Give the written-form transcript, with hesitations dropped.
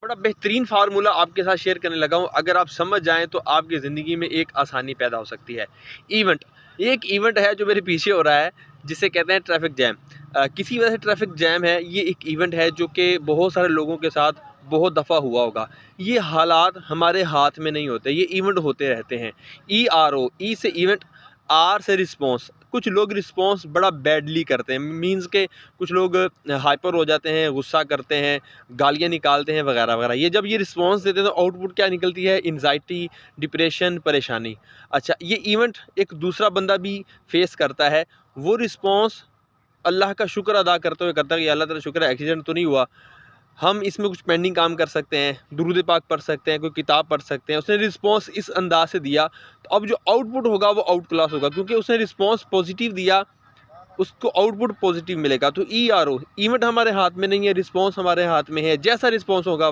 बड़ा बेहतरीन फार्मूला आपके साथ शेयर करने लगा हूँ। अगर आप समझ जाएँ तो आपकी ज़िंदगी में एक आसानी पैदा हो सकती है। इवेंट, ये एक इवेंट है जो मेरे पीछे हो रहा है, जिसे कहते हैं ट्रैफिक जैम। किसी वजह से ट्रैफिक जैम है, ये एक इवेंट है जो कि बहुत सारे लोगों के साथ बहुत दफ़ा हुआ होगा। ये हालात हमारे हाथ में नहीं होते, ये इवेंट होते रहते हैं। ERO, ई से इवेंट, आर से रिस्पॉन्स। कुछ लोग रिस्पॉन्स बड़ा बैडली करते हैं, मीन्स के कुछ लोग हाइपर हो जाते हैं, गुस्सा करते हैं, गालियाँ निकालते हैं वगैरह वगैरह। ये जब ये रिस्पॉन्स देते हैं तो आउटपुट क्या निकलती है? एंग्जाइटी, डिप्रेशन, परेशानी। अच्छा, ये इवेंट एक दूसरा बंदा भी फेस करता है। वो रिस्पॉन्स अल्लाह का शुक्र अदा करते हुए करता है कि अल्लाह तेरा शुक्र है एक्सीडेंट तो नहीं हुआ। हम इसमें कुछ पेंडिंग काम कर सकते हैं, दुरूद पाक पढ़ सकते हैं, कोई किताब पढ़ सकते हैं। उसने रिस्पॉन्स इस अंदाज से दिया, तो अब जो आउटपुट होगा वो आउट क्लास होगा, क्योंकि उसने रिस्पॉन्स पॉजिटिव दिया, उसको आउटपुट पॉजिटिव मिलेगा। तो ERO, इवेंट हमारे हाथ में नहीं है, रिस्पॉन्स हमारे हाथ में है। जैसा रिस्पॉन्स होगा